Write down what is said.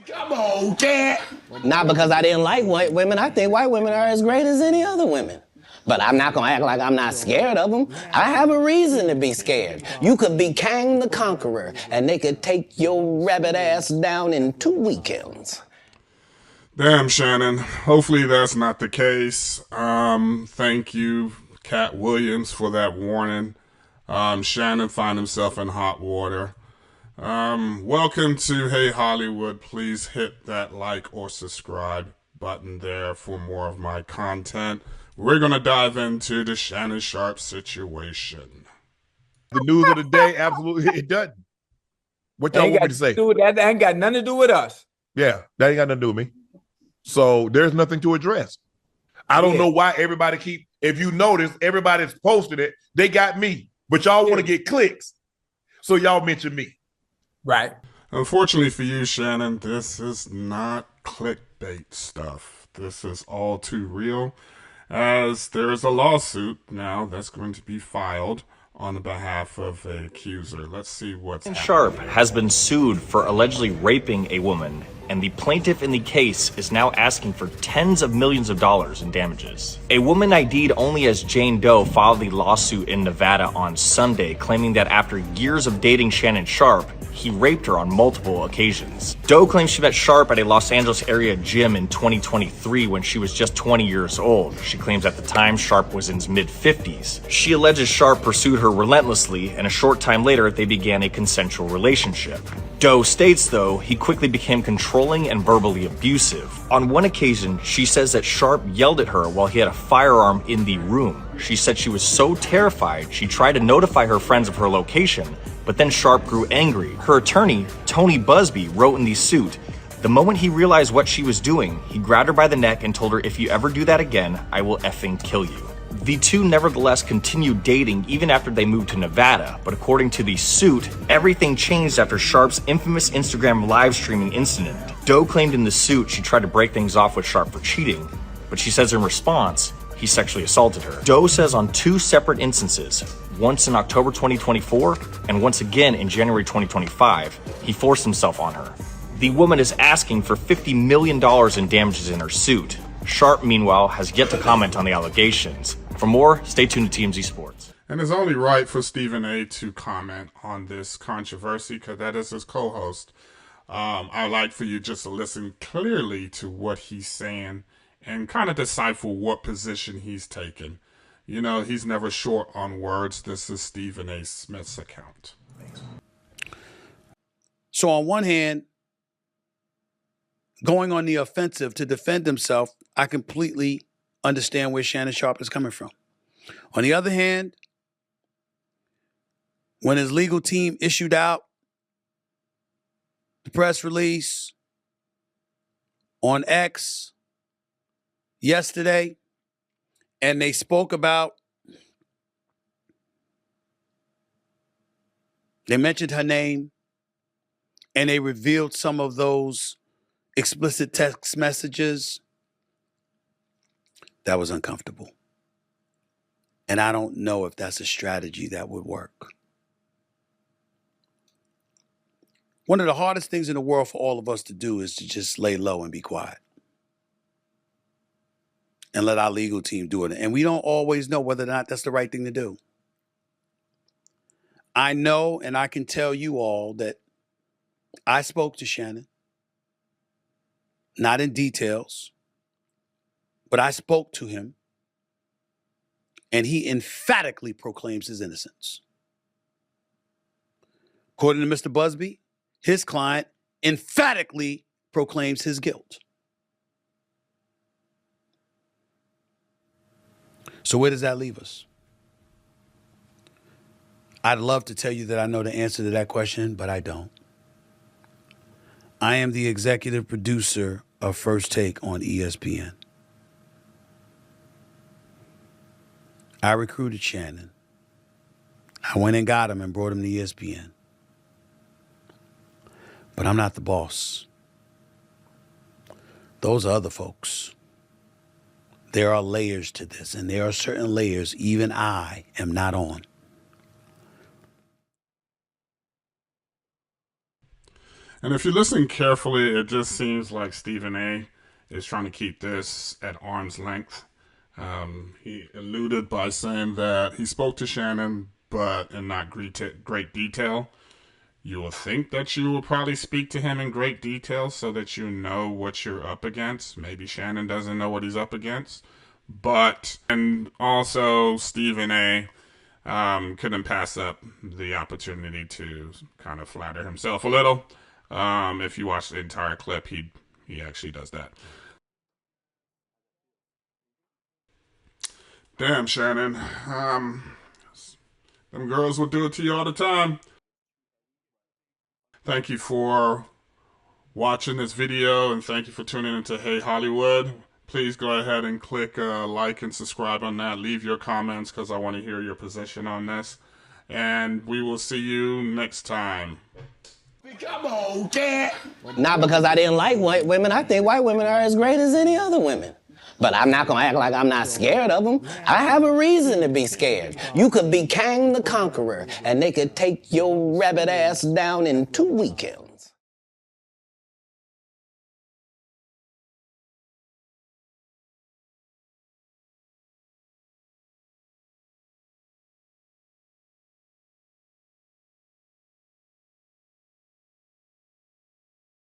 Come on, Cat. Not because I didn't like white women. I think white women are as great as any other women. But I'm not gonna act like I'm not scared of them. I have a reason to be scared. You could be Kang the Conqueror, and they could take your rabbit ass down in 2 weekends. Damn, Shannon. Hopefully that's not the case. Thank you, Cat Williams, for that warning. Shannon found himself in hot water. Welcome to Hey Hollywood. Please hit that like or subscribe button there for more of my content. We're going to dive into the Shannon Sharpe situation. The news of the day, absolutely, it doesn't. What y'all want me to say? That ain't got nothing to do with us. Yeah, that ain't got nothing to do with me. So there's nothing to address. I don't know why everybody if you notice, everybody's posted it. They got me, but y'all want to get clicks. So y'all mention me. Right. Unfortunately for you, Shannon, this is not clickbait stuff. This is all too real, as there's a lawsuit now that's going to be filed on behalf of an accuser. Let's see what's happening. Sharpe has been sued for allegedly raping a woman, and the plaintiff in the case is now asking for tens of millions of dollars in damages. A woman ID'd only as Jane Doe filed the lawsuit in Nevada on Sunday, claiming that after years of dating Shannon Sharpe, he raped her on multiple occasions. Doe claims she met Sharpe at a Los Angeles area gym in 2023 when she was just 20 years old. She claims at the time Sharpe was in his mid-50s. She alleges Sharpe pursued her relentlessly, and a short time later they began a consensual relationship. Doe states, though, he quickly became controlling and verbally abusive. On one occasion, she says that Sharpe yelled at her while he had a firearm in the room. She said she was so terrified she tried to notify her friends of her location, but then Sharpe grew angry. Her attorney, Tony Busby, wrote in the suit, "The moment he realized what she was doing, he grabbed her by the neck and told her, 'If you ever do that again, I will effing kill you.'" The two nevertheless continued dating even after they moved to Nevada, but according to the suit, everything changed after Sharpe's infamous Instagram live streaming incident. Doe claimed in the suit she tried to break things off with Sharpe for cheating, but she says in response, he sexually assaulted her. Doe says on 2 separate instances, once in October 2024 and once again in January 2025, he forced himself on her. The woman is asking for $50 million in damages in her suit. Sharpe, meanwhile, has yet to comment on the allegations. For more, stay tuned to TMZ Sports. And it's only right for Stephen A. to comment on this controversy, because that is his co-host. I'd like for you just to listen clearly to what he's saying and kind of decipher what position he's taking. You know, he's never short on words. This is Stephen A. Smith's account. So on one hand, going on the offensive to defend himself, I completely understand where Shannon Sharpe is coming from. On the other hand, when his legal team issued out the press release on X yesterday, and they spoke about, they mentioned her name, and they revealed some of those explicit text messages, that was uncomfortable. And I don't know if that's a strategy that would work. One of the hardest things in the world for all of us to do is to just lay low and be quiet. And let our legal team do it. And we don't always know whether or not that's the right thing to do. I know, and I can tell you all, that I spoke to Shannon. Not in details, but I spoke to him, and he emphatically proclaims his innocence. According to Mr. Busby, his client emphatically proclaims his guilt. So where does that leave us? I'd love to tell you that I know the answer to that question, but I don't. I am the executive producer of First Take on ESPN. I recruited Shannon. I went and got him and brought him to ESPN. But I'm not the boss. Those are other folks. There are layers to this, and there are certain layers even I am not on. And if you listen carefully, it just seems like Stephen A. is trying to keep this at arm's length. He alluded by saying that he spoke to Shannon, but in not great detail. You will think that you will probably speak to him in great detail so that you know what you're up against. Maybe Shannon doesn't know what he's up against. And also Stephen A. Couldn't pass up the opportunity to kind of flatter himself a little. If you watch the entire clip, he actually does that. Damn, Shannon. Them girls will do it to you all the time. Thank you for watching this video, and thank you for tuning into Hey Hollywood. Please go ahead and click like and subscribe on that. Leave your comments because I want to hear your position on this. And we will see you next time. Come on, cat. Not because I didn't like white women. I think white women are as great as any other women. But I'm not gonna act like I'm not scared of them. I have a reason to be scared. You could be Kang the Conqueror, and they could take your rabbit ass down in 2 weekends.